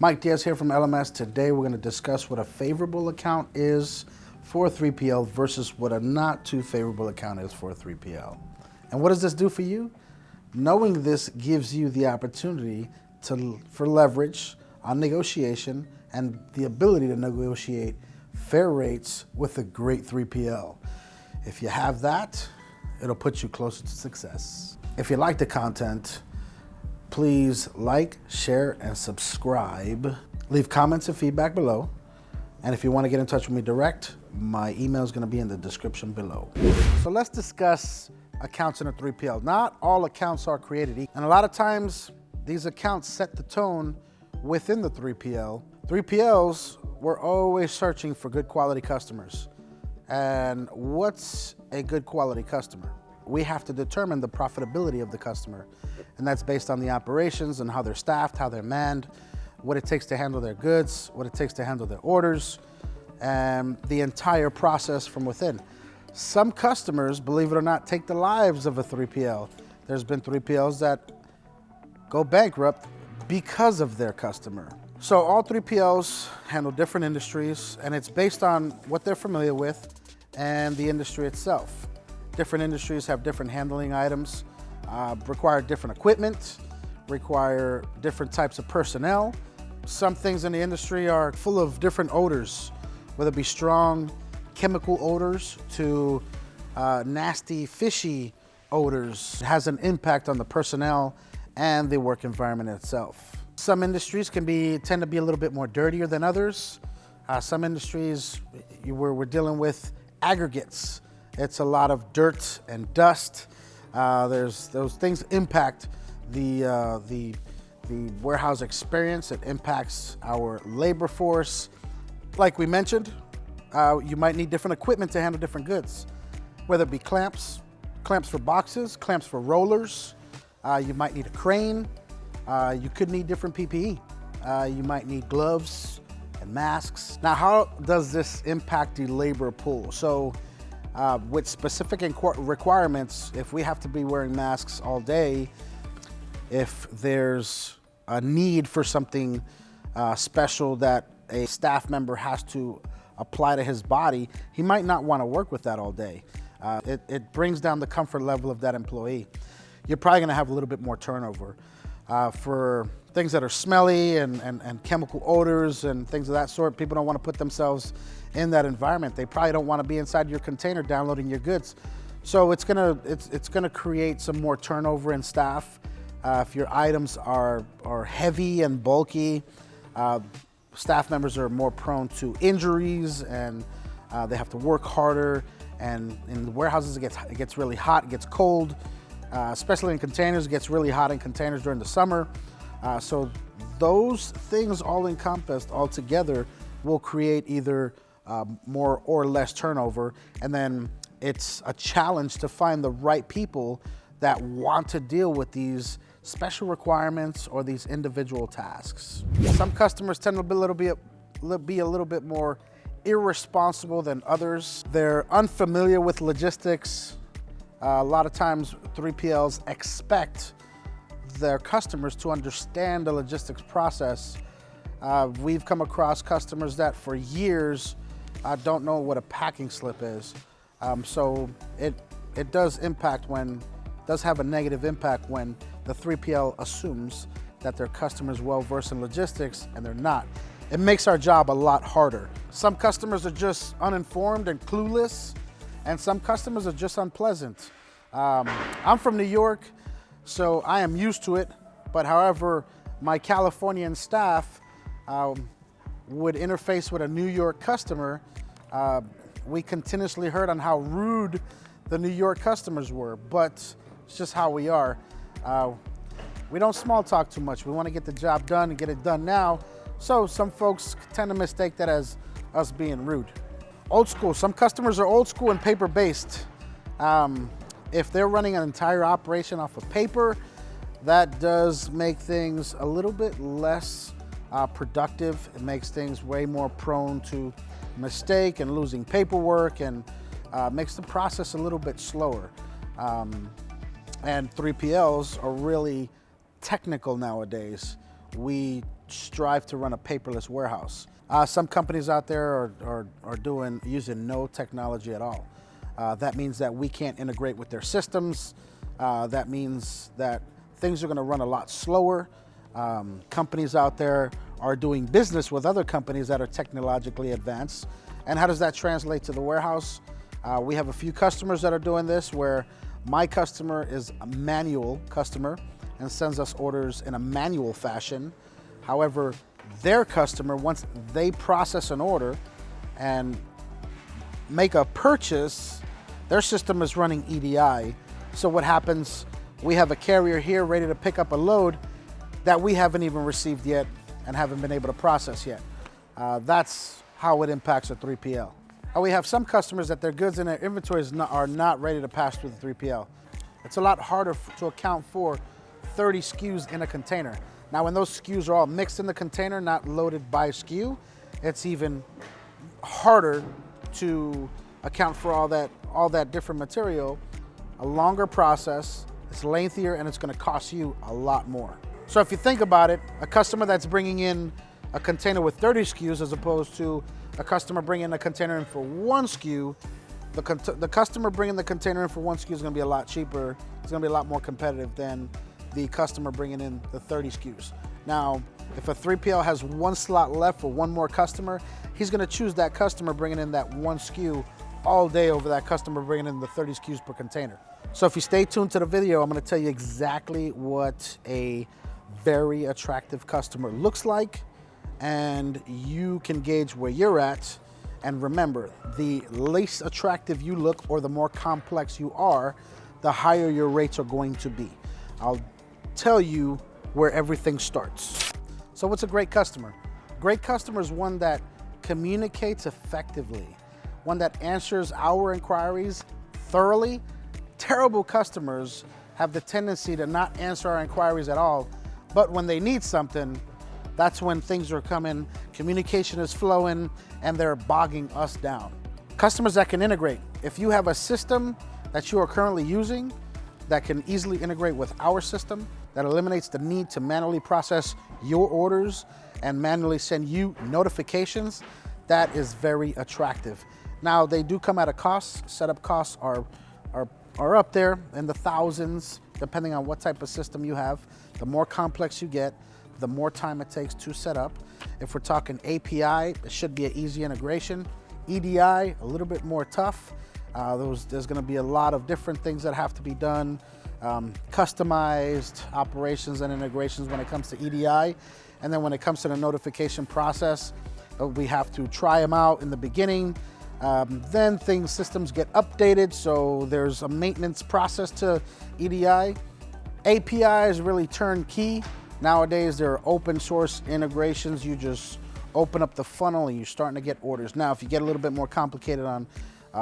Mike Diaz here from LMS. Today we're going to discuss what a favorable account is for a 3PL versus what a not too favorable account is for a 3PL. And what does this do for you? Knowing this gives you the opportunity for leverage on negotiation and the ability to negotiate fair rates with a great 3PL. If you have that, it'll put you closer to success. If you like the content, please like, share, and subscribe. Leave comments and feedback below. And if you want to get in touch with me direct, my email is going to be in the description below. So let's discuss accounts in a 3PL. Not all accounts are created equal. And a lot of times, these accounts set the tone within the 3PL. 3PLs, we're always searching for good quality customers. And what's a good quality customer? We have to determine the profitability of the customer. And that's based on the operations and how they're staffed, how they're manned, what it takes to handle their goods, what it takes to handle their orders, and the entire process from within. Some customers, believe it or not, take the lives of a 3PL. There's been 3PLs that go bankrupt because of their customer. So all 3PLs handle different industries, and it's based on what they're familiar with and the industry itself. Different industries have different handling items, require different equipment, require different types of personnel. Some things in the industry are full of different odors, whether it be strong chemical odors to nasty, fishy odors. It has an impact on the personnel and the work environment itself. Some industries tend to be a little bit more dirtier than others. Some industries, we're dealing with aggregates. It's a lot of dirt and dust. Those things impact the warehouse experience. It impacts our labor force. Like we mentioned, you might need different equipment to handle different goods, whether it be clamps for boxes, clamps for rollers. You might need a crane. You could need different PPE. You might need gloves and masks. Now, how does this impact the labor pool? So with specific requirements, if we have to be wearing masks all day, if there's a need for something special that a staff member has to apply to his body, he might not want to work with that all day. It brings down the comfort level of that employee. You're probably going to have a little bit more turnover. For things that are smelly and chemical odors and things of that sort, people don't want to put themselves in that environment. They probably don't want to be inside your container downloading your goods. So it's gonna create some more turnover in staff. If your items are heavy and bulky, staff members are more prone to injuries, and they have to work harder. And in the warehouses, it gets really hot, it gets cold. Especially in containers, it gets really hot in containers during the summer. So those things all encompassed all together will create either more or less turnover. And then it's a challenge to find the right people that want to deal with these special requirements or these individual tasks. Some customers tend to be a little bit more irresponsible than others. They're unfamiliar with logistics. A lot of times 3PLs expect their customers to understand the logistics process. We've come across customers that for years don't know what a packing slip is. So it does have a negative impact when the 3PL assumes that their customer's well versed in logistics and they're not. It makes our job a lot harder. Some customers are just uninformed and clueless, and some customers are just unpleasant. I'm from New York, so I am used to it, but however, my Californian staff would interface with a New York customer. We continuously heard on how rude the New York customers were, but it's just how we are. We don't small talk too much. We want to get the job done and get it done now, so some folks tend to mistake that as us being rude. Old school. Some customers are old school and paper-based. If they're running an entire operation off of paper, that does make things a little bit less productive. It makes things way more prone to mistake and losing paperwork, and makes the process a little bit slower. And 3PLs are really technical nowadays. We strive to run a paperless warehouse. Some companies out there are using no technology at all. That means that we can't integrate with their systems. That means that things are going to run a lot slower. Companies out there are doing business with other companies that are technologically advanced. And how does that translate to the warehouse? We have a few customers that are doing this, where my customer is a manual customer and sends us orders in a manual fashion. However, their customer, once they process an order and make a purchase, their system is running EDI. So what happens, we have a carrier here ready to pick up a load that we haven't even received yet and haven't been able to process yet. That's how it impacts a 3PL. We have some customers that their goods and their inventories are not ready to pass through the 3PL. It's a lot harder to account for 30 SKUs in a container. Now, when those SKUs are all mixed in the container, not loaded by SKU, it's even harder to account for all that different material. A longer process, it's lengthier, and it's going to cost you a lot more. So if you think about it, a customer that's bringing in a container with 30 SKUs as opposed to a customer bringing a container in for one SKU, the customer bringing the container in for one SKU is going to be a lot cheaper. It's going to be a lot more competitive than the customer bringing in the 30 SKUs. Now, if a 3PL has one slot left for one more customer, he's going to choose that customer bringing in that one SKU all day over that customer bringing in the 30 SKUs per container. So if you stay tuned to the video, I'm going to tell you exactly what a very attractive customer looks like, and you can gauge where you're at. And remember, the less attractive you look or the more complex you are, the higher your rates are going to be. I'll tell you where everything starts. So what's a great customer? Great customer is one that communicates effectively, one that answers our inquiries thoroughly. Terrible customers have the tendency to not answer our inquiries at all, but when they need something, that's when things are coming, communication is flowing, and they're bogging us down. Customers that can integrate. If you have a system that you are currently using that can easily integrate with our system, that eliminates the need to manually process your orders and manually send you notifications, that is very attractive. Now, they do come at a cost. Setup costs are up there in the thousands, depending on what type of system you have. The more complex you get, the more time it takes to set up. If we're talking API, it should be an easy integration. EDI, a little bit more tough. There's gonna be a lot of different things that have to be done, customized operations and integrations when it comes to EDI. And then when it comes to the notification process, we have to try them out in the beginning. Then systems get updated, so there's a maintenance process to EDI. API is really turnkey. Nowadays, there are open source integrations. You just open up the funnel and you're starting to get orders. Now, if you get a little bit more complicated on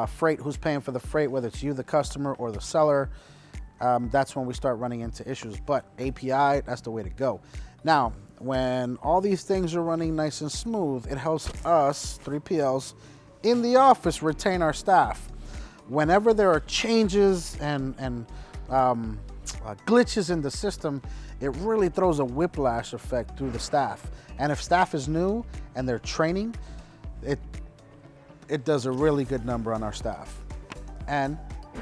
freight, who's paying for the freight, whether it's you, the customer, or the seller, that's when we start running into issues. But API, that's the way to go. Now, when all these things are running nice and smooth, it helps us, 3PLs, in the office retain our staff. Whenever there are changes and glitches in the system, it really throws a whiplash effect through the staff. And if staff is new and they're training, it does a really good number on our staff. And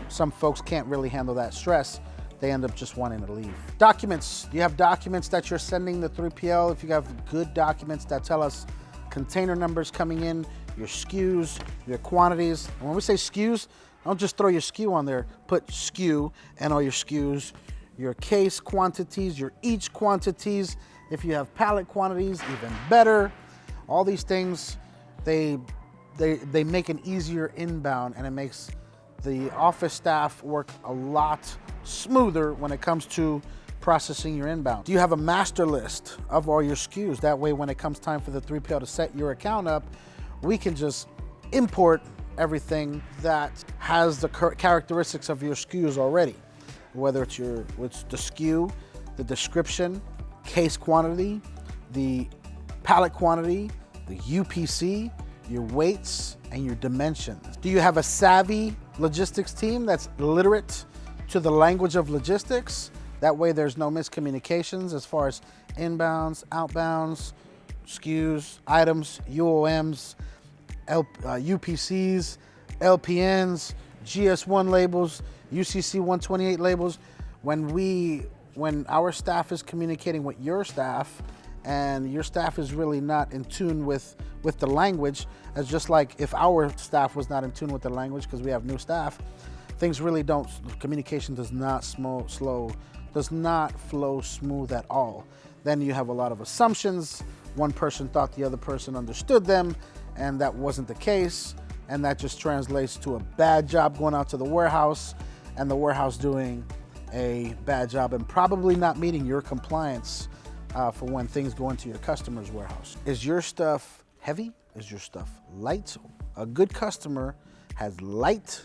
some folks can't really handle that stress. They end up just wanting to leave. Documents. You have documents that you're sending the 3PL. If you have good documents that tell us container numbers coming in, your SKUs, your quantities. And when we say SKUs, don't just throw your SKU on there. Put SKU and all your SKUs, your case quantities, your each quantities. If you have pallet quantities, even better. All these things, they make an easier inbound, and it makes the office staff work a lot smoother when it comes to processing your inbound. Do you have a master list of all your SKUs? That way, when it comes time for the 3PL to set your account up, we can just import everything that has the characteristics of your SKUs already. Whether it's the SKU, the description, case quantity, the pallet quantity, the UPC, your weights, and your dimensions. Do you have a savvy logistics team that's literate to the language of logistics? That way there's no miscommunications as far as inbounds, outbounds, SKUs, items, UOMs, UPCs, LPNs, GS1 labels, UCC 128 labels. When our staff is communicating with your staff, and your staff is really not in tune with the language, as just like if our staff was not in tune with the language because we have new staff, things really don't, communication does not flow smooth at all. Then you have a lot of assumptions. One person thought the other person understood them, and that wasn't the case. And that just translates to a bad job going out to the warehouse, and the warehouse doing a bad job and probably not meeting your compliance for when things go into your customer's warehouse. Is your stuff heavy? Is your stuff light? A good customer has light,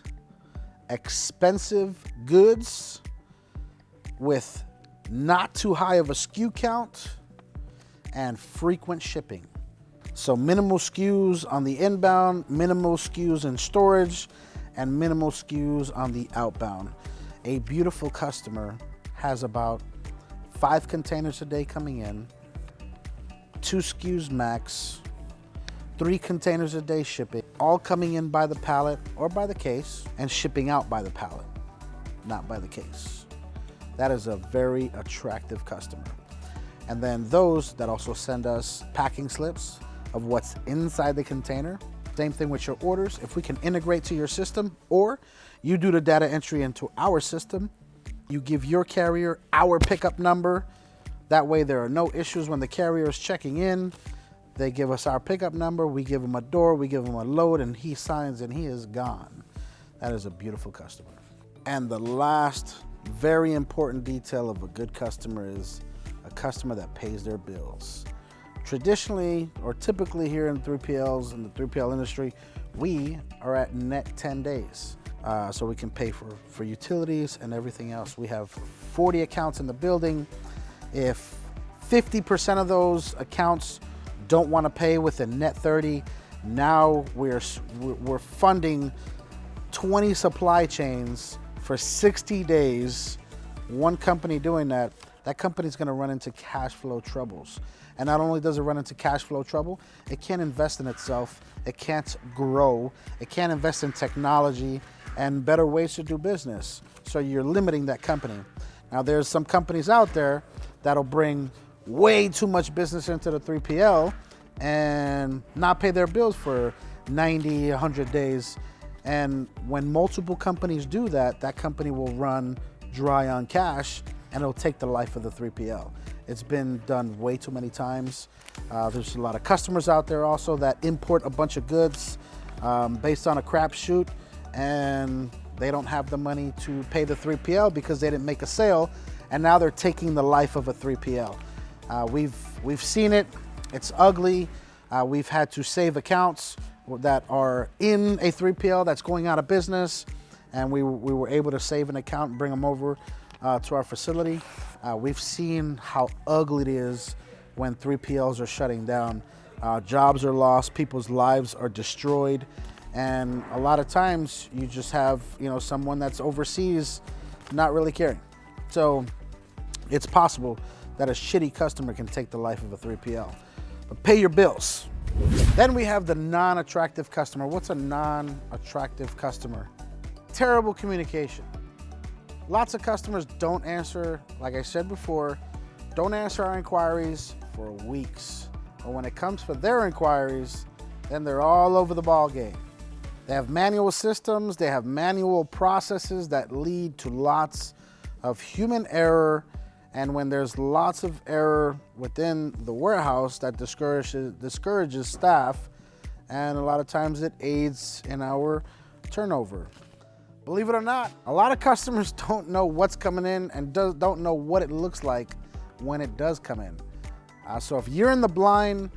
expensive goods with not too high of a SKU count and frequent shipping. So minimal SKUs on the inbound, minimal SKUs in storage, and minimal SKUs on the outbound. A beautiful customer has about 5 containers a day coming in, 2 SKUs max, 3 containers a day shipping, all coming in by the pallet or by the case, and shipping out by the pallet, not by the case. That is a very attractive customer. And then those that also send us packing slips of what's inside the container. Same thing with your orders. If we can integrate to your system, or you do the data entry into our system, you give your carrier our pickup number. That way there are no issues when the carrier is checking in. They give us our pickup number, we give him a door, we give him a load, and he signs and he is gone. That is a beautiful customer. And the last very important detail of a good customer is a customer that pays their bills. Traditionally, or typically here in 3PLs, in the 3PL industry, we are at net 10 days. So we can pay for utilities and everything else. We have 40 accounts in the building. If 50% of those accounts don't want to pay within net 30, now we're funding 20 supply chains for 60 days. One company doing that, that company's going to run into cash flow troubles. And not only does it run into cash flow trouble, it can't invest in itself, it can't grow, it can't invest in technology and better ways to do business. So you're limiting that company. Now there's some companies out there that'll bring way too much business into the 3PL and not pay their bills for 90, 100 days. And when multiple companies do that, that company will run dry on cash and it'll take the life of the 3PL. It's been done way too many times. There's a lot of customers out there also that import a bunch of goods based on a crapshoot, and they don't have the money to pay the 3PL because they didn't make a sale, and now they're taking the life of a 3PL. We've seen it. It's ugly. We've had to save accounts that are in a 3PL that's going out of business, and we were able to save an account and bring them over to our facility. We've seen how ugly it is when 3PLs are shutting down. Jobs are lost, people's lives are destroyed, and a lot of times you just have someone that's overseas not really caring. So it's possible that a shitty customer can take the life of a 3PL. But pay your bills. Then we have the non-attractive customer. What's a non-attractive customer? Terrible communication. Lots of customers don't answer, like I said before, don't answer our inquiries for weeks. But when it comes for their inquiries, then they're all over the ball game. They have manual systems, they have manual processes that lead to lots of human error. And when there's lots of error within the warehouse, that discourages staff, and a lot of times it aids in our turnover. Believe it or not, a lot of customers don't know what's coming in and don't know what it looks like when it does come in. So if you're in the blind,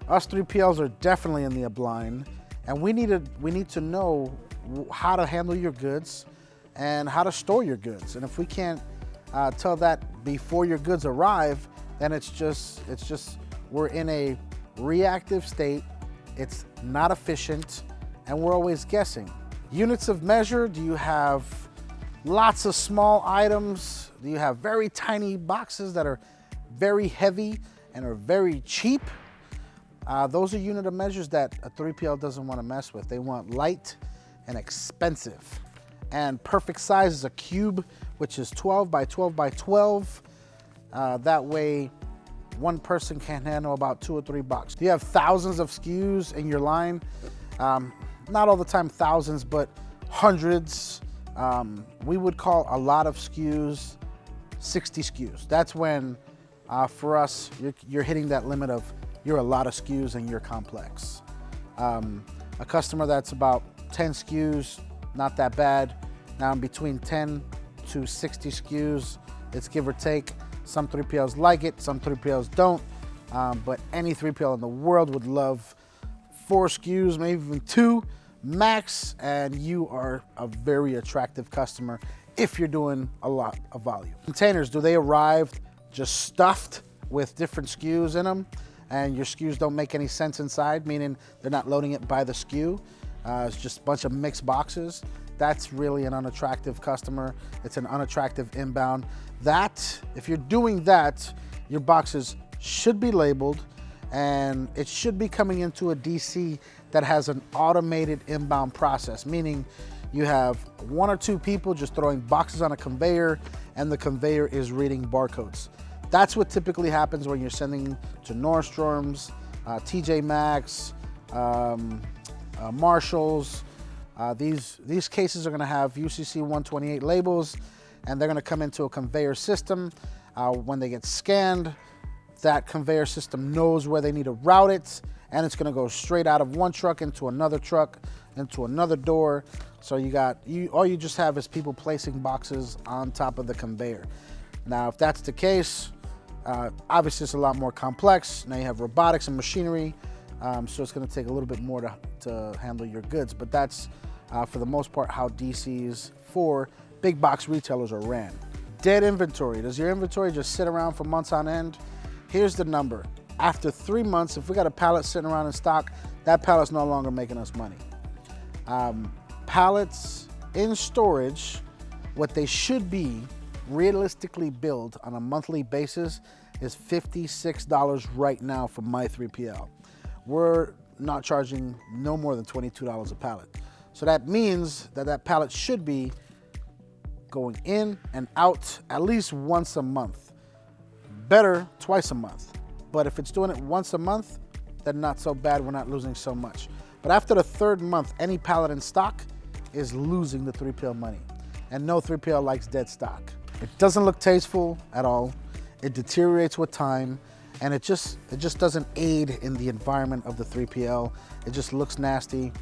us 3PLs are definitely in the blind, and we need to know how to handle your goods and how to store your goods. And if we can't tell that before your goods arrive, then it's just we're in a reactive state. It's not efficient, and we're always guessing. Units of measure, do you have lots of small items. You have very tiny boxes that are very heavy and are very cheap. Those are unit of measures that a 3PL doesn't want to mess with. They want light and expensive. And perfect size is a cube, which is 12 by 12 by 12. That way, one person can handle about 2 or 3 boxes. You have thousands of SKUs in your line. Not all the time thousands, but hundreds. We would call a lot of SKUs 60 SKUs. That's when, for us, you're hitting that limit of you're a lot of SKUs and you're complex. A customer that's about 10 SKUs, not that bad. Now, in between 10 to 60 SKUs, it's give or take. Some 3PLs like it, some 3PLs don't, but any 3PL in the world would love 4 SKUs, maybe even 2 max, and you are a very attractive customer if you're doing a lot of volume. Containers, do they arrive just stuffed with different SKUs in them, and your SKUs don't make any sense inside, meaning they're not loading it by the SKU? It's just a bunch of mixed boxes. That's really an unattractive customer. It's an unattractive inbound. That, if you're doing that, your boxes should be labeled, and it should be coming into a DC that has an automated inbound process, meaning you have 1 or 2 people just throwing boxes on a conveyor, and the conveyor is reading barcodes. That's what typically happens when you're sending to Nordstrom's, TJ Maxx, Marshalls. These cases are gonna have UCC 128 labels, and they're gonna come into a conveyor system. When they get scanned, that conveyor system knows where they need to route it, and it's gonna go straight out of one truck into another truck, into another door. So all you just have is people placing boxes on top of the conveyor. Now, if that's the case, obviously it's a lot more complex. Now you have robotics and machinery, so it's gonna take a little bit more to handle your goods, but that's, for the most part, how DCs for big box retailers are ran. Dead inventory. Does your inventory just sit around for months on end? Here's the number. After 3 months, if we got a pallet sitting around in stock, that pallet's no longer making us money. Pallets in storage, what they should be realistically billed on a monthly basis is $56 right now for my 3PL. We're not charging no more than $22 a pallet. So that means that pallet should be going in and out at least once a month. Better twice a month. But if it's doing it once a month, then not so bad, we're not losing so much. But after the 3rd month, any pallet in stock is losing the 3PL money. And no 3PL likes dead stock. It doesn't look tasteful at all. It deteriorates with time, and it just doesn't aid in the environment of the 3PL. It just looks nasty.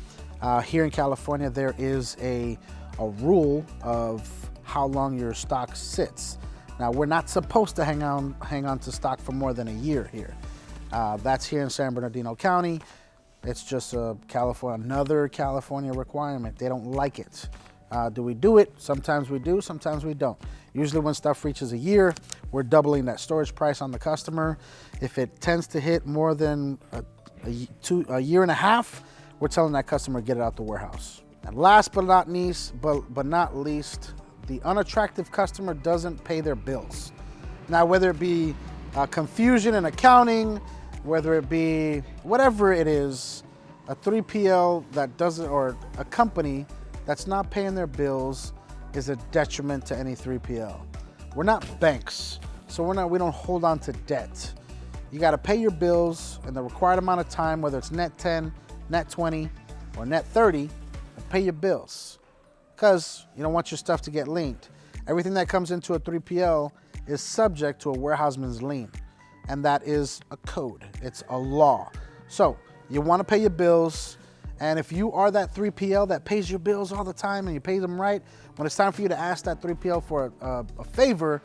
Here in California, there is a rule of how long your stock sits. Now, we're not supposed to hang on to stock for more than a year here. That's here in San Bernardino County. It's just another California requirement. They don't like it. Do we do it? Sometimes we do, sometimes we don't. Usually when stuff reaches a year, we're doubling that storage price on the customer. If it tends to hit more than a year and a half, we're telling that customer, get it out the warehouse. And last but not least, the unattractive customer doesn't pay their bills. Now, whether it be confusion in accounting, whether it be whatever it is, a 3PL that doesn't, or a company that's not paying their bills is a detriment to any 3PL. We're not banks, so we don't hold on to debt. You gotta pay your bills in the required amount of time, whether it's net 10, net 20, or net 30, and pay your bills. Because you don't want your stuff to get liened. Everything that comes into a 3PL is subject to a warehouseman's lien, and that is a code, it's a law. So you wanna pay your bills, and if you are that 3PL that pays your bills all the time and you pay them right, when it's time for you to ask that 3PL for a favor,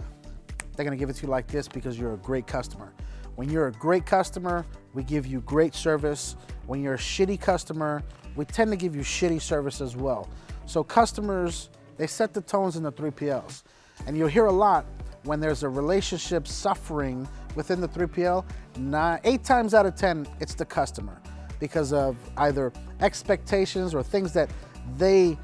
they're gonna give it to you like this because you're a great customer. When you're a great customer, we give you great service. When you're a shitty customer, we tend to give you shitty service as well. So customers, they set the tones in the 3PLs. And you'll hear a lot when there's a relationship suffering within the 3PL, 8 times out of 10, it's the customer because of either expectations or things that they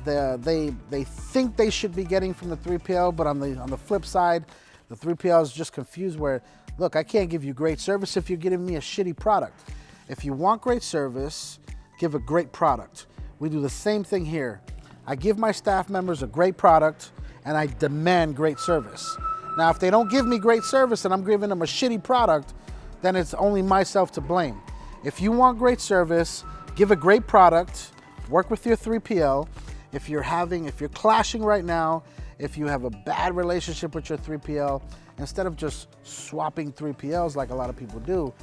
they think they should be getting from the 3PL, but on the flip side, the 3PL is just confused where, look, I can't give you great service if you're giving me a shitty product. If you want great service, give a great product. We do the same thing here. I give my staff members a great product and I demand great service. Now, if they don't give me great service and I'm giving them a shitty product, then it's only myself to blame. If you want great service, give a great product, work with your 3PL. If you're clashing right now, if you have a bad relationship with your 3PL, instead of just swapping 3PLs like a lot of people do,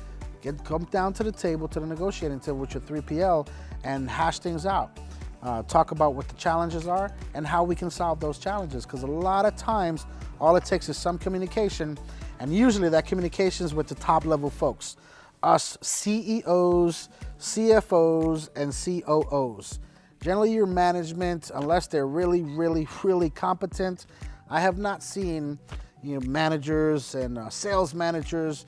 come down to the table, to the negotiating table with your 3PL and hash things out. Talk about what the challenges are and how we can solve those challenges. Because a lot of times, all it takes is some communication, and usually that communication is with the top level folks. Us CEOs, CFOs, and COOs. Generally your management, unless they're really, really, really competent, I have not seen managers and sales managers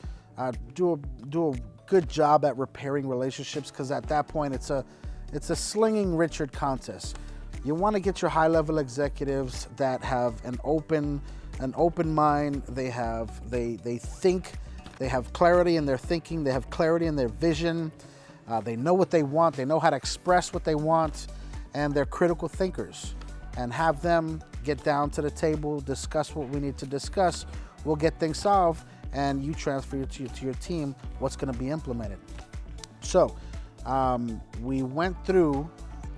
do a good job at repairing relationships, because at that point it's a slinging Richard contest. You want to get your high-level executives that have an open mind. They think, they have clarity in their thinking, they have clarity in their vision. They know what they want, they know how to express what they want, and they're critical thinkers. And have them get down to the table, discuss what we need to discuss. We'll get things solved, and you transfer to your team what's going to be implemented. So we went through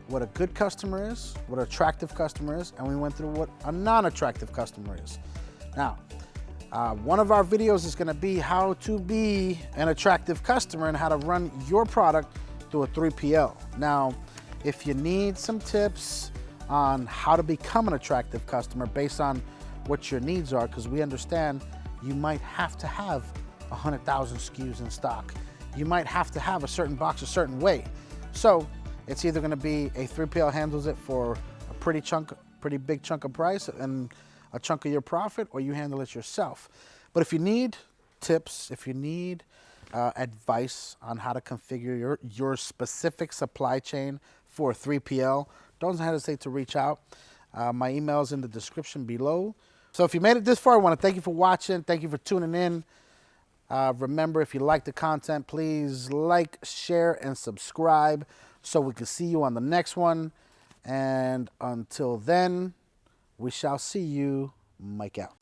what a good customer is, what an attractive customer is, and we went through what a non-attractive customer is. Now, one of our videos is going to be how to be an attractive customer and how to run your product through a 3PL. Now, if you need some tips on how to become an attractive customer based on what your needs are, because we understand you might have to have 100,000 SKUs in stock. You might have to have a certain box a certain way. So it's either going to be a 3PL handles it for a pretty big chunk of price and a chunk of your profit, or you handle it yourself. But if you need tips, if you need advice on how to configure your specific supply chain for a 3PL, don't hesitate to reach out. My email is in the description below. So if you made it this far, I want to thank you for watching. Thank you for tuning in. Remember, if you like the content, please like, share, and subscribe so we can see you on the next one. And until then, we shall see you. Mike out.